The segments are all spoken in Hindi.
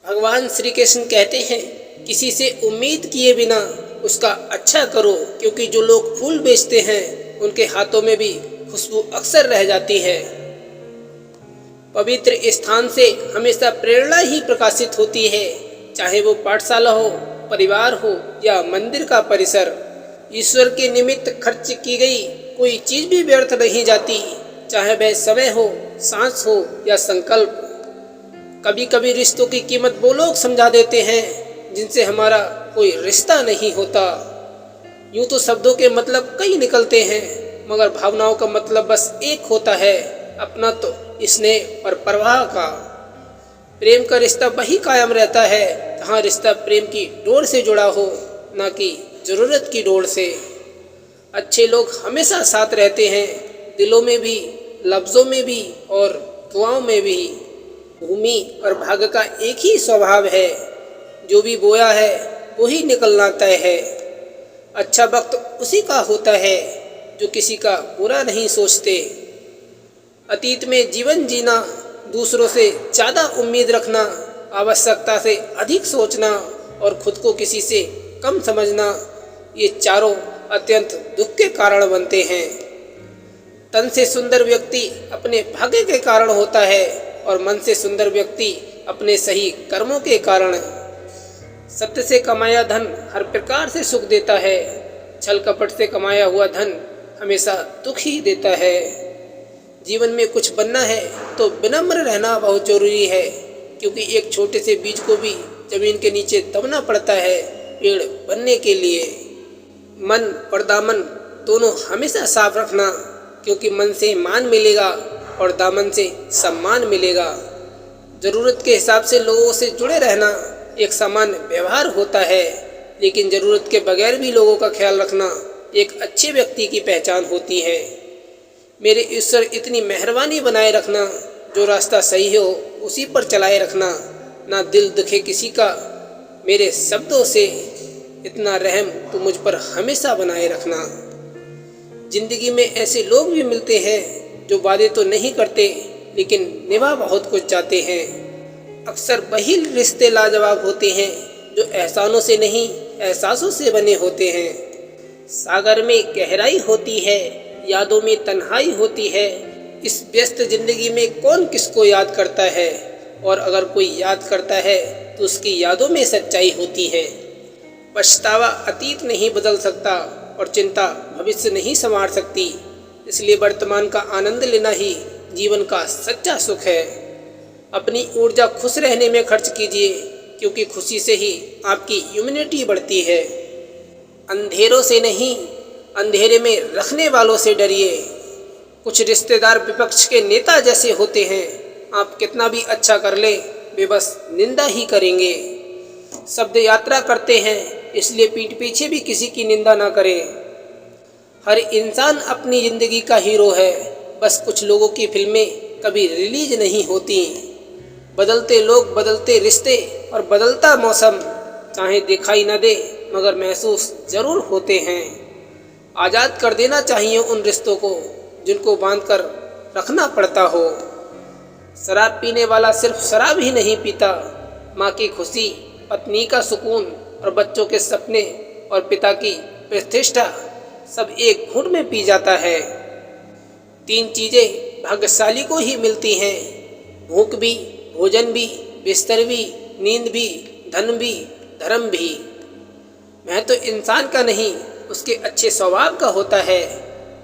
भगवान श्री कृष्ण कहते हैं, किसी से उम्मीद किए बिना उसका अच्छा करो, क्योंकि जो लोग फूल बेचते हैं उनके हाथों में भी खुशबू अक्सर रह जाती है। पवित्र स्थान से हमेशा प्रेरणा ही प्रकाशित होती है, चाहे वो पाठशाला हो, परिवार हो या मंदिर का परिसर। ईश्वर के निमित्त खर्च की गई कोई चीज भी व्यर्थ नहीं जाती, चाहे वह समय हो, सांस हो या संकल्प। कभी कभी रिश्तों की कीमत वो लोग समझा देते हैं जिनसे हमारा कोई रिश्ता नहीं होता। यूं तो शब्दों के मतलब कई निकलते हैं, मगर भावनाओं का मतलब बस एक होता है, अपना तो स्नेह और परवाह का। प्रेम का रिश्ता वही कायम रहता है जहाँ रिश्ता प्रेम की डोर से जुड़ा हो, ना कि जरूरत की डोर से। अच्छे लोग हमेशा साथ रहते हैं, दिलों में भी, लफ्जों में भी और दुआओं में भी। भूमि और भाग्य का एक ही स्वभाव है, जो भी बोया है वही निकलना तय है। अच्छा वक्त उसी का होता है जो किसी का बुरा नहीं सोचते। अतीत में जीवन जीना, दूसरों से ज़्यादा उम्मीद रखना, आवश्यकता से अधिक सोचना और खुद को किसी से कम समझना, ये चारों अत्यंत दुख के कारण बनते हैं। तन से सुंदर व्यक्ति अपने भाग्य के कारण होता है और मन से सुंदर व्यक्ति अपने सही कर्मों के कारण। सत्य से कमाया धन हर प्रकार से सुख देता है, छल कपट से कमाया हुआ धन हमेशा दुख ही देता है। जीवन में कुछ बनना है तो विनम्र रहना बहुत जरूरी है, क्योंकि एक छोटे से बीज को भी जमीन के नीचे दबना पड़ता है पेड़ बनने के लिए। मन और दामन दोनों हमेशा साफ रखना, क्योंकि मन से मान मिलेगा और दामन से सम्मान मिलेगा। ज़रूरत के हिसाब से लोगों से जुड़े रहना एक सामान्य व्यवहार होता है, लेकिन ज़रूरत के बगैर भी लोगों का ख्याल रखना एक अच्छे व्यक्ति की पहचान होती है। मेरे ईश्वर इतनी मेहरबानी बनाए रखना, जो रास्ता सही हो उसी पर चलाए रखना, ना दिल दुखे किसी का मेरे शब्दों से, इतना रहम तो मुझ पर हमेशा बनाए रखना। जिंदगी में ऐसे लोग भी मिलते हैं जो वादे तो नहीं करते लेकिन निभा बहुत कुछ चाहते हैं। अक्सर वही रिश्ते लाजवाब होते हैं जो एहसानों से नहीं, एहसासों से बने होते हैं। सागर में गहराई होती है, यादों में तन्हाई होती है। इस व्यस्त जिंदगी में कौन किसको याद करता है, और अगर कोई याद करता है तो उसकी यादों में सच्चाई होती है। पछतावा अतीत नहीं बदल सकता और चिंता भविष्य नहीं संवार सकती, इसलिए वर्तमान का आनंद लेना ही जीवन का सच्चा सुख है। अपनी ऊर्जा खुश रहने में खर्च कीजिए, क्योंकि खुशी से ही आपकी इम्यूनिटी बढ़ती है। अंधेरों से नहीं, अंधेरे में रखने वालों से डरिए। कुछ रिश्तेदार विपक्ष के नेता जैसे होते हैं, आप कितना भी अच्छा कर ले वे बस निंदा ही करेंगे। शब्द यात्रा करते हैं, इसलिए पीठ पीछे भी किसी की निंदा ना करें। हर इंसान अपनी ज़िंदगी का हीरो है, बस कुछ लोगों की फिल्में कभी रिलीज नहीं होती। बदलते लोग, बदलते रिश्ते और बदलता मौसम, चाहे दिखाई न दे मगर महसूस ज़रूर होते हैं। आज़ाद कर देना चाहिए उन रिश्तों को जिनको बांध कर रखना पड़ता हो। शराब पीने वाला सिर्फ शराब ही नहीं पीता, माँ की खुशी, पत्नी का सुकून और बच्चों के सपने और पिता की प्रतिष्ठा सब एक घूंट में पी जाता है। 3 चीज़ें भाग्यशाली को ही मिलती हैं, भूख भी, भोजन भी, बिस्तर भी, नींद भी, धन भी, धर्म भी। वह तो इंसान का नहीं, उसके अच्छे स्वभाव का होता है।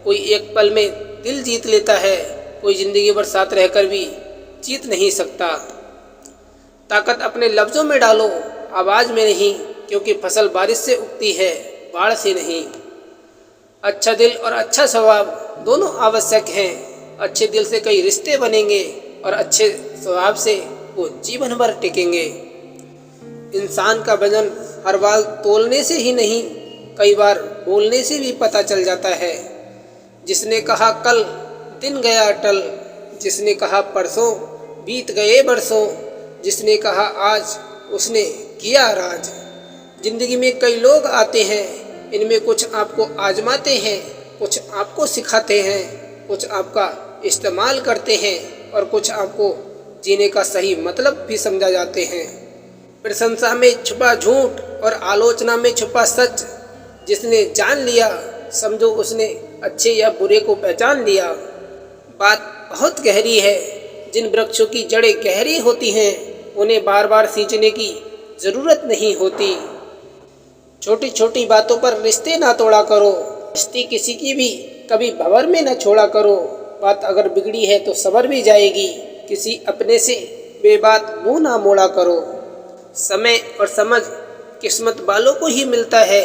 कोई एक पल में दिल जीत लेता है, कोई जिंदगी भर साथ रहकर भी जीत नहीं सकता। ताकत अपने लफ्ज़ों में डालो, आवाज़ में नहीं, क्योंकि फसल बारिश से उगती है, बाढ़ से नहीं। अच्छा दिल और अच्छा स्वभाव दोनों आवश्यक हैं। अच्छे दिल से कई रिश्ते बनेंगे और अच्छे स्वभाव से वो जीवन भर टिकेंगे। इंसान का वजन हर बार तोलने से ही नहीं, कई बार बोलने से भी पता चल जाता है। जिसने कहा कल दिन गया अटल, जिसने कहा परसों बीत गए बरसों, जिसने कहा आज उसने किया राज। जिंदगी में कई लोग आते हैं, इनमें कुछ आपको आजमाते हैं, कुछ आपको सिखाते हैं, कुछ आपका इस्तेमाल करते हैं और कुछ आपको जीने का सही मतलब भी समझा जाते हैं। प्रशंसा में छुपा झूठ और आलोचना में छुपा सच। जिसने जान लिया समझो उसने अच्छे या बुरे को पहचान लिया। बात बहुत गहरी है। जिन वृक्षों की जड़ें गहरी होती हैं उन्हें बार बार सींचने की ज़रूरत नहीं होती। छोटी छोटी बातों पर रिश्ते ना तोड़ा करो। रिश्ते किसी की भी कभी भंवर में न छोड़ा करो। बात अगर बिगड़ी है तो संवर भी जाएगी। किसी अपने से बेबात मुंह ना मोड़ा करो। समय और समझ किस्मत वालों को ही मिलता है,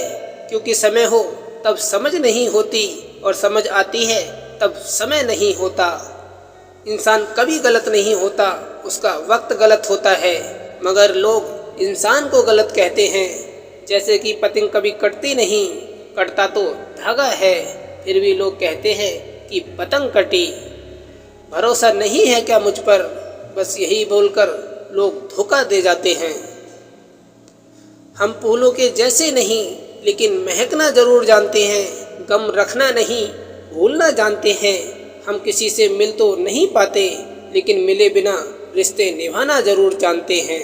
क्योंकि समय हो तब समझ नहीं होती और समझ आती है तब समय नहीं होता। इंसान कभी गलत नहीं होता, उसका वक्त गलत होता है। मगर लोग इंसान को गलत कहते हैं। जैसे कि पतंग कभी कटती नहीं, कटता तो धागा है, फिर भी लोग कहते हैं कि पतंग कटी। भरोसा नहीं है क्या मुझ पर, बस यही बोलकर लोग धोखा दे जाते हैं। हम फूलों के जैसे नहीं लेकिन महकना जरूर जानते हैं। गम रखना नहीं भूलना जानते हैं। हम किसी से मिल तो नहीं पाते लेकिन मिले बिना रिश्ते निभाना जरूर जानते हैं।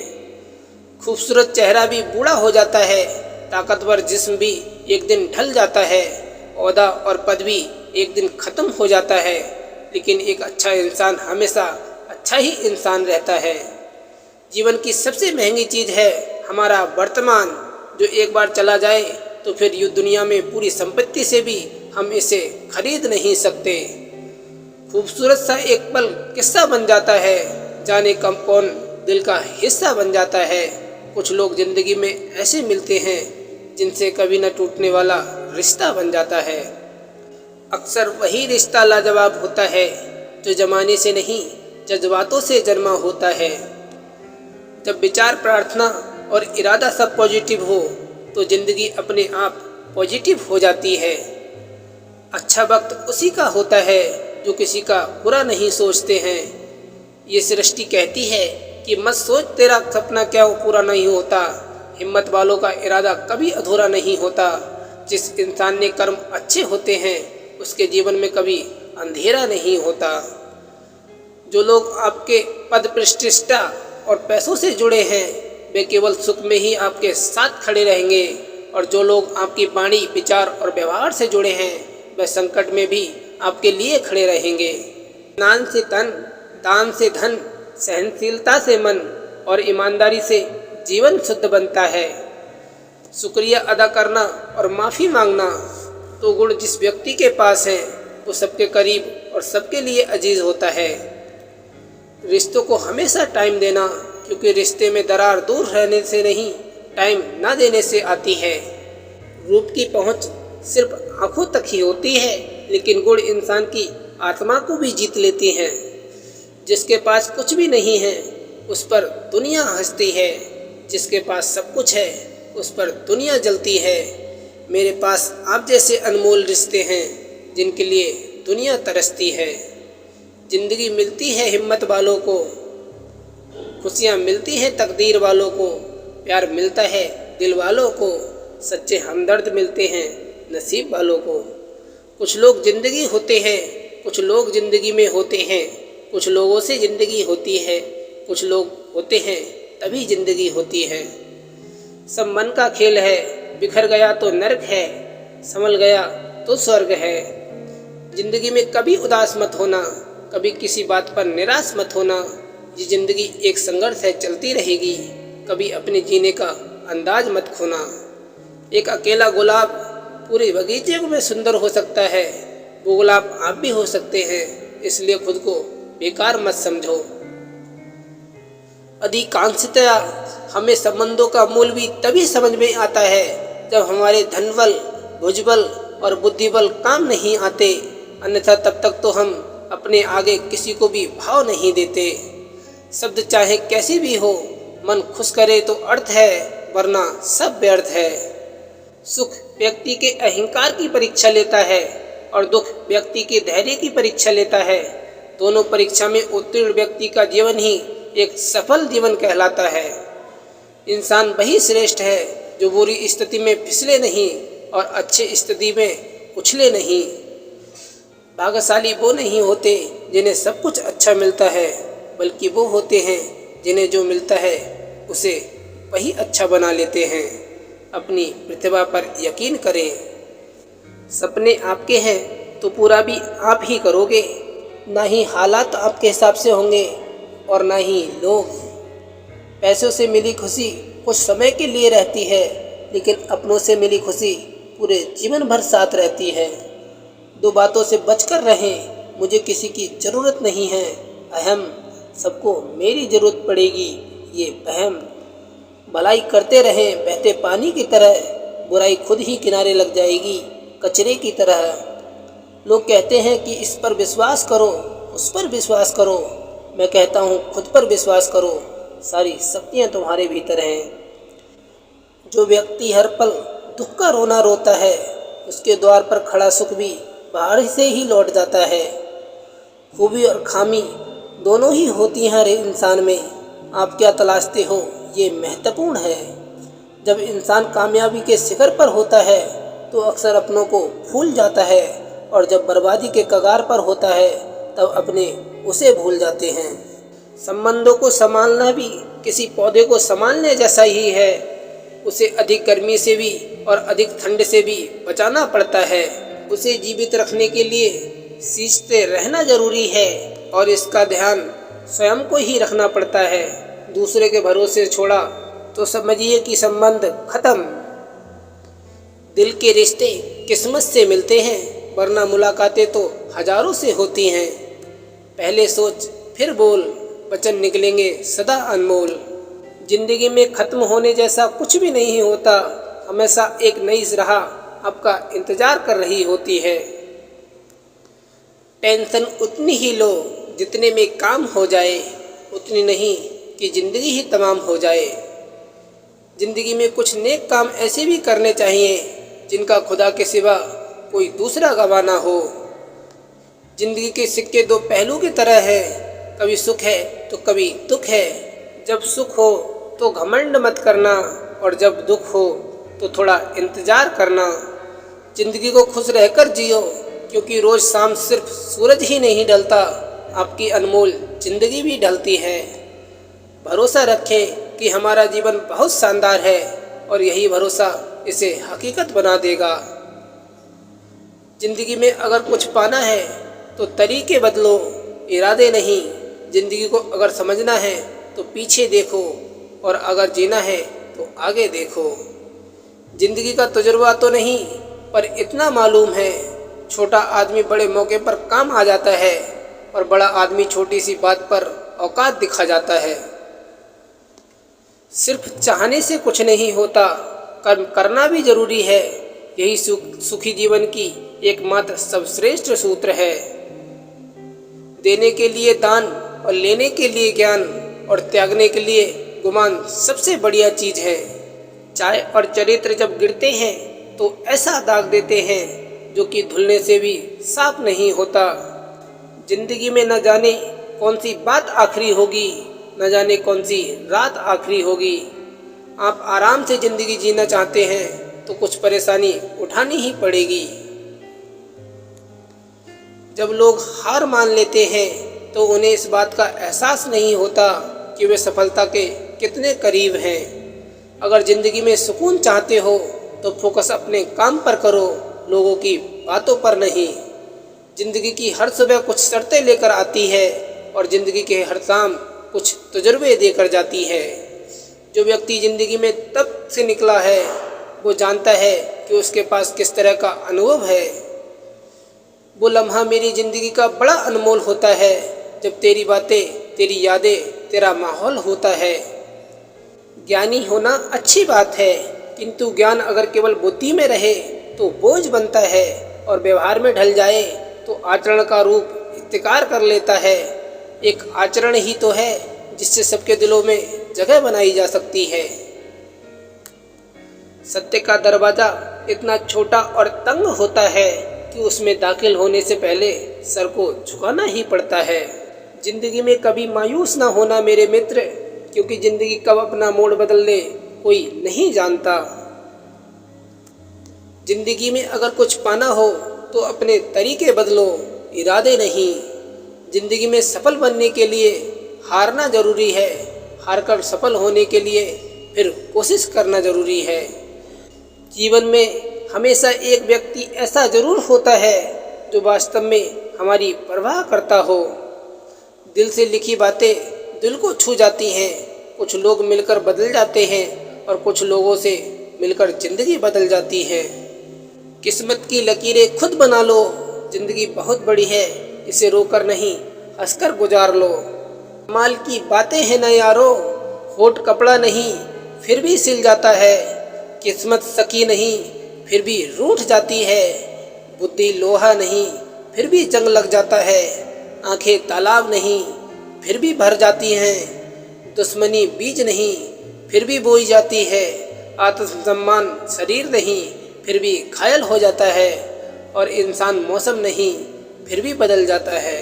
खूबसूरत चेहरा भी बूढ़ा हो जाता है, ताकतवर जिस्म भी एक दिन ढल जाता है, ओहदा और पद भी एक दिन ख़त्म हो जाता है, लेकिन एक अच्छा इंसान हमेशा अच्छा ही इंसान रहता है। जीवन की सबसे महंगी चीज़ है हमारा वर्तमान, जो एक बार चला जाए तो फिर यूँ दुनिया में पूरी संपत्ति से भी हम इसे खरीद नहीं सकते। खूबसूरत सा एक पल किस्सा बन जाता है, जाने कब कौन दिल का हिस्सा बन जाता है। कुछ लोग ज़िंदगी में ऐसे मिलते हैं जिनसे कभी न टूटने वाला रिश्ता बन जाता है। अक्सर वही रिश्ता लाजवाब होता है जो ज़माने से नहीं जज्बातों से जन्मा होता है। जब विचार, प्रार्थना और इरादा सब पॉजिटिव हो तो ज़िंदगी अपने आप पॉजिटिव हो जाती है। अच्छा वक्त उसी का होता है जो किसी का बुरा नहीं सोचते हैं। ये सृष्टि कहती है कि मत सोच तेरा सपना क्या पूरा नहीं होता। हिम्मत वालों का इरादा कभी अधूरा नहीं होता। जिस इंसान ने कर्म अच्छे होते हैं उसके जीवन में कभी अंधेरा नहीं होता। जो लोग आपके पद, प्रतिष्ठा और पैसों से जुड़े हैं वे केवल सुख में ही आपके साथ खड़े रहेंगे, और जो लोग आपकी वाणी, विचार और व्यवहार से जुड़े हैं वे संकट में भी आपके लिए खड़े रहेंगे। स्नान से तन, दान से धन, सहनशीलता से मन और ईमानदारी से जीवन शुद्ध बनता है। शुक्रिया अदा करना और माफ़ी मांगना तो गुण जिस व्यक्ति के पास है वो सबके करीब और सबके लिए अजीज होता है। रिश्तों को हमेशा टाइम देना, क्योंकि रिश्ते में दरार दूर रहने से नहीं, टाइम ना देने से आती है। रूप की पहुंच सिर्फ आंखों तक ही होती है, लेकिन गुण इंसान की आत्मा को भी जीत लेती हैं। जिसके पास कुछ भी नहीं है उस पर दुनिया हंसती है, जिसके पास सब कुछ है उस पर दुनिया जलती है। मेरे पास आप जैसे अनमोल रिश्ते हैं जिनके लिए दुनिया तरसती है। ज़िंदगी मिलती है हिम्मत वालों को, खुशियाँ मिलती हैं तकदीर वालों को, प्यार मिलता है दिल वालों को, सच्चे हमदर्द मिलते हैं नसीब वालों को। कुछ लोग ज़िंदगी होते हैं, कुछ लोग ज़िंदगी में होते हैं, कुछ लोगों से ज़िंदगी होती है, कुछ लोग होते हैं तभी ज़िंदगी होती है। सब मन का खेल है, बिखर गया तो नर्क है, संभल गया तो स्वर्ग है। ज़िंदगी में कभी उदास मत होना, कभी किसी बात पर निराश मत होना। ये ज़िंदगी एक संघर्ष है, चलती रहेगी, कभी अपने जीने का अंदाज मत खोना। एक अकेला गुलाब पूरे बगीचे में सुंदर हो सकता है, वो गुलाब आप भी हो सकते हैं, इसलिए खुद को बेकार मत समझो। अधिकांशतया हमें संबंधों का मूल भी तभी समझ में आता है जब हमारे धनबल, भुजबल और बुद्धिबल काम नहीं आते, अन्यथा तब तक तो हम अपने आगे किसी को भी भाव नहीं देते। शब्द चाहे कैसी भी हो, मन खुश करे तो अर्थ है, वरना सब व्यर्थ है। सुख व्यक्ति के अहंकार की परीक्षा लेता है और दुख व्यक्ति के धैर्य की परीक्षा लेता है। दोनों परीक्षा में उत्तीर्ण व्यक्ति का जीवन ही एक सफल जीवन कहलाता है। इंसान वही श्रेष्ठ है जो बुरी स्थिति में फिसले नहीं और अच्छी स्थिति में उछले नहीं। भाग्यशाली वो नहीं होते जिन्हें सब कुछ अच्छा मिलता है, बल्कि वो होते हैं जिन्हें जो मिलता है उसे वही अच्छा बना लेते हैं। अपनी प्रतिभा पर यकीन करें। सपने आपके हैं तो पूरा भी आप ही करोगे, ना ही हालात आपके हिसाब से होंगे और ना ही लोग। पैसों से मिली खुशी कुछ समय के लिए रहती है, लेकिन अपनों से मिली खुशी पूरे जीवन भर साथ रहती है। दो बातों से बचकर रहें, मुझे किसी की ज़रूरत नहीं है, अहम, सबको मेरी ज़रूरत पड़ेगी, ये वहम। भलाई करते रहें बहते पानी की तरह, बुराई खुद ही किनारे लग जाएगी कचरे की तरह। लोग कहते हैं कि इस पर विश्वास करो, उस पर विश्वास करो, मैं कहता हूँ खुद पर विश्वास करो, सारी शक्तियाँ तुम्हारे भीतर हैं। जो व्यक्ति हर पल दुख का रोना रोता है, उसके द्वार पर खड़ा सुख भी बाहर से ही लौट जाता है। खूबी और खामी दोनों ही होती हैं हर इंसान में, आप क्या तलाशते हो ये महत्वपूर्ण है। जब इंसान कामयाबी के शिखर पर होता है तो अक्सर अपनों को भूल जाता है, और जब बर्बादी के कगार पर होता है तब अपने उसे भूल जाते हैं। संबंधों को संभालना भी किसी पौधे को संभालने जैसा ही है, उसे अधिक गर्मी से भी और अधिक ठंड से भी बचाना पड़ता है। उसे जीवित रखने के लिए सींचते रहना जरूरी है, और इसका ध्यान स्वयं को ही रखना पड़ता है। दूसरे के भरोसे छोड़ा तो समझिए कि संबंध खत्म। दिल के रिश्ते किस्मत से मिलते हैं, वरना मुलाकातें तो हजारों से होती हैं। पहले सोच फिर बोल, वचन निकलेंगे सदा अनमोल। जिंदगी में खत्म होने जैसा कुछ भी नहीं होता, हमेशा एक नई राह आपका इंतजार कर रही होती है। टेंशन उतनी ही लो जितने में काम हो जाए, उतनी नहीं कि जिंदगी ही तमाम हो जाए। जिंदगी में कुछ नेक काम ऐसे भी करने चाहिए जिनका खुदा के सिवा कोई दूसरा गवाह ना हो। जिंदगी के सिक्के दो पहलू की तरह है, कभी सुख है तो कभी दुख है। जब सुख हो तो घमंड मत करना, और जब दुख हो तो थोड़ा इंतजार करना। जिंदगी को खुश रहकर जियो, क्योंकि रोज शाम सिर्फ सूरज ही नहीं ढलता, आपकी अनमोल जिंदगी भी ढलती है। भरोसा रखें कि हमारा जीवन बहुत शानदार है, और यही भरोसा इसे हकीकत बना देगा। जिंदगी में अगर कुछ पाना है तो तरीके बदलो, इरादे नहीं। जिंदगी को अगर समझना है तो पीछे देखो, और अगर जीना है तो आगे देखो। जिंदगी का तजुर्बा तो नहीं, पर इतना मालूम है, छोटा आदमी बड़े मौके पर काम आ जाता है, और बड़ा आदमी छोटी सी बात पर औकात दिखा जाता है। सिर्फ चाहने से कुछ नहीं होता, कर्म करना भी जरूरी है। यही सुखी जीवन की एकमात्र सर्वश्रेष्ठ सूत्र है। देने के लिए दान, और लेने के लिए ज्ञान, और त्यागने के लिए गुमान सबसे बढ़िया चीज है। चाय और चरित्र जब गिरते हैं तो ऐसा दाग देते हैं जो कि धुलने से भी साफ नहीं होता। जिंदगी में न जाने कौन सी बात आखिरी होगी, न जाने कौन सी रात आखिरी होगी। आप आराम से जिंदगी जीना चाहते हैं तो कुछ परेशानी उठानी ही पड़ेगी। जब लोग हार मान लेते हैं तो उन्हें इस बात का एहसास नहीं होता कि वे सफलता के कितने करीब हैं। अगर जिंदगी में सुकून चाहते हो तो फोकस अपने काम पर करो, लोगों की बातों पर नहीं। जिंदगी की हर सुबह कुछ शर्तें लेकर आती है, और जिंदगी के हर शाम कुछ तजुर्बे देकर जाती है। जो व्यक्ति जिंदगी में तब से निकला है वो जानता है कि उसके पास किस तरह का अनुभव है। वो लम्हा मेरी जिंदगी का बड़ा अनमोल होता है, जब तेरी बातें, तेरी यादें, तेरा माहौल होता है। ज्ञानी होना अच्छी बात है, किंतु ज्ञान अगर केवल बुद्धि में रहे तो बोझ बनता है, और व्यवहार में ढल जाए तो आचरण का रूप इख्तिकार कर लेता है। एक आचरण ही तो है जिससे सबके दिलों में जगह बनाई जा सकती है। सत्य का दरवाजा इतना छोटा और तंग होता है कि उसमें दाखिल होने से पहले सर को झुकाना ही पड़ता है। जिंदगी में कभी मायूस ना होना मेरे मित्र, क्योंकि जिंदगी कब अपना मोड़ बदल दे कोई नहीं जानता। जिंदगी में अगर कुछ पाना हो तो अपने तरीके बदलो, इरादे नहीं। जिंदगी में सफल बनने के लिए हारना जरूरी है, हारकर सफल होने के लिए फिर कोशिश करना जरूरी है। जीवन में हमेशा एक व्यक्ति ऐसा जरूर होता है जो वास्तव में हमारी परवाह करता हो। दिल से लिखी बातें दिल को छू जाती हैं। कुछ लोग मिलकर बदल जाते हैं और कुछ लोगों से मिलकर जिंदगी बदल जाती है। किस्मत की लकीरें खुद बना लो। जिंदगी बहुत बड़ी है, इसे रोकर नहीं हंसकर गुजार लो। कमाल की बातें हैं ना यारो, होठ कपड़ा नहीं फिर भी सिल जाता है। किस्मत सकी नहीं फिर भी रूठ जाती है। बुद्धि लोहा नहीं फिर भी जंग लग जाता है। आंखें तालाब नहीं फिर भी भर जाती हैं। दुश्मनी बीज नहीं फिर भी बोई जाती है। आत्मसम्मान शरीर नहीं फिर भी घायल हो जाता है। और इंसान मौसम नहीं फिर भी बदल जाता है।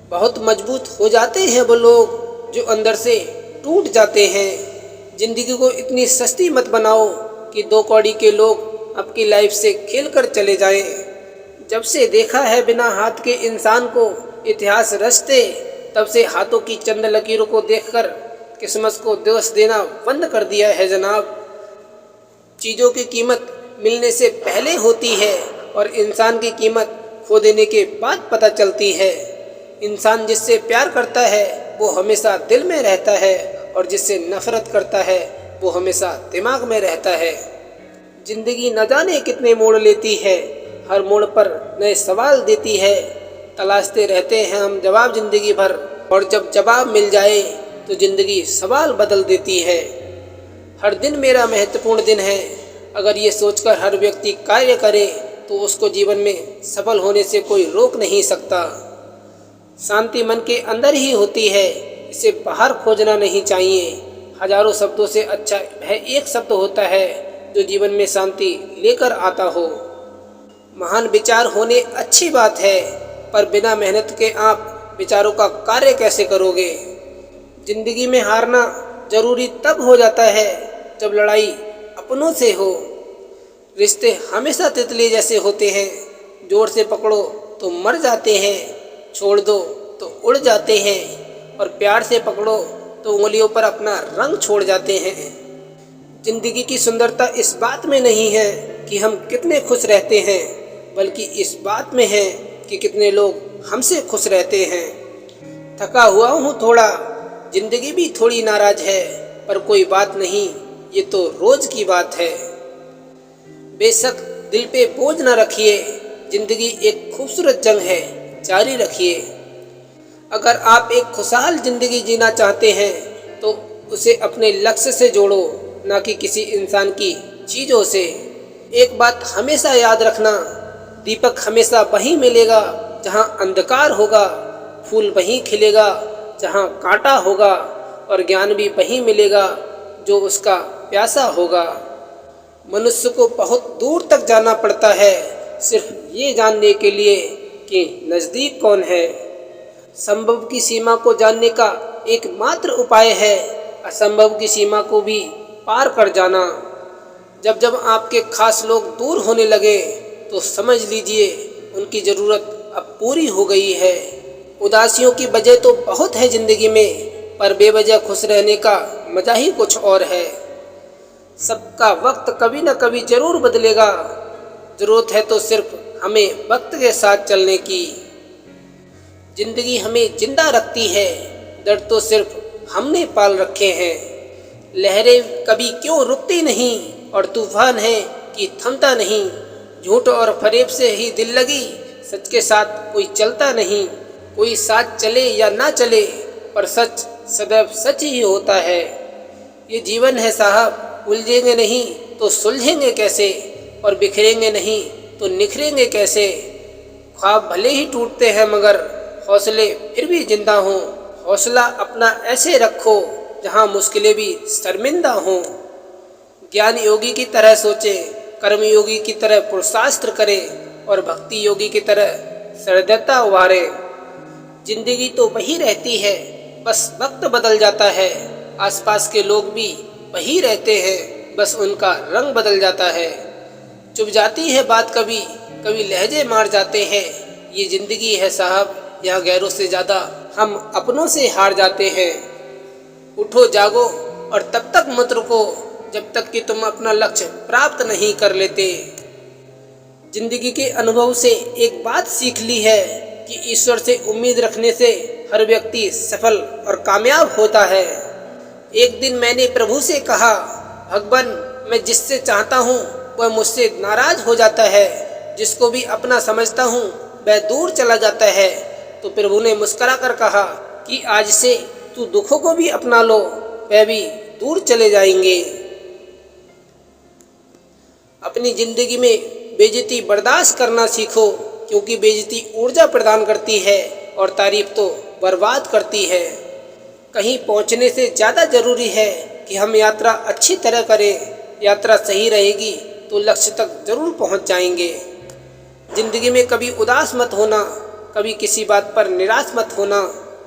बहुत मजबूत हो जाते हैं वो लोग जो अंदर से टूट जाते हैं। जिंदगी को इतनी सस्ती मत बनाओ कि दो कौड़ी के लोग आपकी लाइफ से खेल कर चले जाएं। जब से देखा है बिना हाथ के इंसान को इतिहास रचते, तब से हाथों की चंद लकीरों को देखकर किस्मत को दोष देना बंद कर दिया है जनाब। चीज़ों की कीमत मिलने से पहले होती है और इंसान की कीमत खो देने के बाद पता चलती है। इंसान जिससे प्यार करता है वो हमेशा दिल में रहता है और जिससे नफरत करता है वो हमेशा दिमाग में रहता है। जिंदगी न जाने कितने मोड़ लेती है, हर मोड़ पर नए सवाल देती है। तलाशते रहते हैं हम जवाब जिंदगी भर, और जब जवाब मिल जाए तो जिंदगी सवाल बदल देती है। हर दिन मेरा महत्वपूर्ण दिन है, अगर ये सोचकर हर व्यक्ति कार्य करे तो उसको जीवन में सफल होने से कोई रोक नहीं सकता। शांति मन के अंदर ही होती है, इसे बाहर खोजना नहीं चाहिए। हजारों शब्दों से अच्छा है एक शब्द होता है जो जीवन में शांति लेकर आता हो। महान विचार होने अच्छी बात है, पर बिना मेहनत के आप विचारों का कार्य कैसे करोगे। जिंदगी में हारना जरूरी तब हो जाता है जब लड़ाई अपनों से हो। रिश्ते हमेशा तितली जैसे होते हैं, जोर से पकड़ो तो मर जाते हैं, छोड़ दो तो उड़ जाते हैं, और प्यार से पकड़ो तो उंगलियों पर अपना रंग छोड़ जाते हैं। जिंदगी की सुंदरता इस बात में नहीं है कि हम कितने खुश रहते हैं, बल्कि इस बात में है कि कितने लोग हमसे खुश रहते हैं। थका हुआ हूँ थोड़ा, जिंदगी भी थोड़ी नाराज है, पर कोई बात नहीं, ये तो रोज की बात है। बेशक दिल पे बोझ न रखिए, जिंदगी एक खूबसूरत जंग है, जारी रखिए। अगर आप एक खुशहाल जिंदगी जीना चाहते हैं तो उसे अपने लक्ष्य से जोड़ो, ना कि किसी इंसान की चीज़ों से। एक बात हमेशा याद रखना, दीपक हमेशा वहीं मिलेगा जहां अंधकार होगा, फूल वहीं खिलेगा जहां कांटा होगा, और ज्ञान भी वहीं मिलेगा जो उसका प्यासा होगा। मनुष्य को बहुत दूर तक जाना पड़ता है सिर्फ ये जानने के लिए कि नज़दीक कौन है। संभव की सीमा को जानने का एकमात्र उपाय है असंभव की सीमा को भी पार कर जाना। जब जब आपके खास लोग दूर होने लगे तो समझ लीजिए उनकी ज़रूरत अब पूरी हो गई है। उदासियों की वजह तो बहुत है ज़िंदगी में, पर बेवजह खुश रहने का मज़ा ही कुछ और है। सबका वक्त कभी न कभी ज़रूर बदलेगा, ज़रूरत है तो सिर्फ हमें वक्त के साथ चलने की। जिंदगी हमें जिंदा रखती है, दर्द तो सिर्फ हमने पाल रखे हैं। लहरें कभी क्यों रुकती नहीं, और तूफान है कि थमता नहीं। झूठ और फरेब से ही दिल लगी, सच के साथ कोई चलता नहीं। कोई साथ चले या ना चले, पर सच सदैव सच ही होता है। ये जीवन है साहब, उलझेंगे नहीं तो सुलझेंगे कैसे, और बिखरेंगे नहीं तो निखरेंगे कैसे। ख्वाब भले ही टूटते हैं मगर हौसले फिर भी जिंदा हों। हौसला अपना ऐसे रखो जहाँ मुश्किलें भी शर्मिंदा हों। ज्ञान योगी की तरह सोचें, कर्म योगी की तरह पुरुषास्त्र करें, और भक्ति योगी की तरह सरदता उभारें। जिंदगी तो वही रहती है, बस वक्त बदल जाता है। आसपास के लोग भी वही रहते हैं, बस उनका रंग बदल जाता है। चुप जाती है बात कभी, कभी लहजे मार जाते हैं। ये जिंदगी है साहब, यहाँ गैरों से ज़्यादा हम अपनों से हार जाते हैं। उठो जागो, और तब तक मत रुको जब तक कि तुम अपना लक्ष्य प्राप्त नहीं कर लेते। जिंदगी के अनुभव से एक बात सीख ली है कि ईश्वर से उम्मीद रखने से हर व्यक्ति सफल और कामयाब होता है। एक दिन मैंने प्रभु से कहा, भगवान, मैं जिससे चाहता हूँ वह मुझसे नाराज हो जाता है, जिसको भी अपना समझता हूँ वह दूर चला जाता है। तो प्रभु ने मुस्कुरा कर कहा कि आज से तू दुखों को भी अपना लो, वह भी दूर चले जाएंगे। अपनी जिंदगी में बेइज्जती बर्दाश्त करना सीखो, क्योंकि बेइज्जती ऊर्जा प्रदान करती है और तारीफ तो बर्बाद करती है। कहीं पहुंचने से ज़्यादा ज़रूरी है कि हम यात्रा अच्छी तरह करें। यात्रा सही रहेगी तो लक्ष्य तक जरूर पहुंच जाएंगे। जिंदगी में कभी उदास मत होना, कभी किसी बात पर निराश मत होना।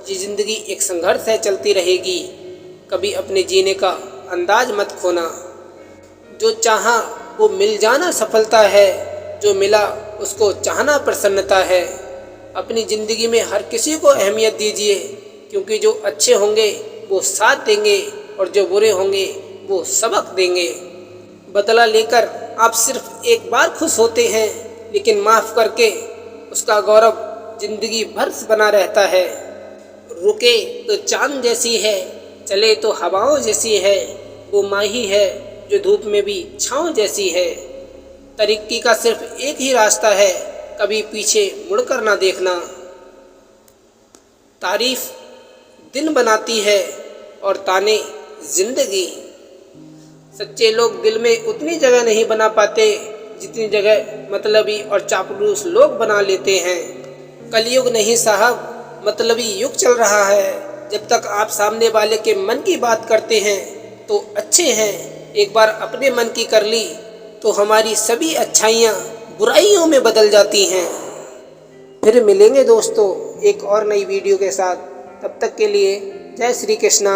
ये जिंदगी एक संघर्ष है, चलती रहेगी। कभी अपने जीने का अंदाज मत खोना। जो चाहा वो मिल जाना सफलता है, जो मिला उसको चाहना प्रसन्नता है। अपनी ज़िंदगी में हर किसी को अहमियत दीजिए, क्योंकि जो अच्छे होंगे वो साथ देंगे और जो बुरे होंगे वो सबक देंगे। बदला लेकर आप सिर्फ एक बार खुश होते हैं, लेकिन माफ़ करके उसका गौरव जिंदगी भर बना रहता है। रुके तो चांद जैसी है, चले तो हवाओं जैसी है, वो माही है जो धूप में भी छाँव जैसी है। तरक्की का सिर्फ एक ही रास्ता है, कभी पीछे मुड़कर ना देखना। तारीफ दिन बनाती है और ताने जिंदगी। सच्चे लोग दिल में उतनी जगह नहीं बना पाते जितनी जगह मतलबी और चापलूस लोग बना लेते हैं। कलयुग नहीं साहब, मतलबी युग चल रहा है। जब तक आप सामने वाले के मन की बात करते हैं तो अच्छे हैं, एक बार अपने मन की कर ली तो हमारी सभी अच्छाइयाँ बुराइयों में बदल जाती हैं। फिर मिलेंगे दोस्तों एक और नई वीडियो के साथ। तब तक के लिए जय श्री कृष्णा।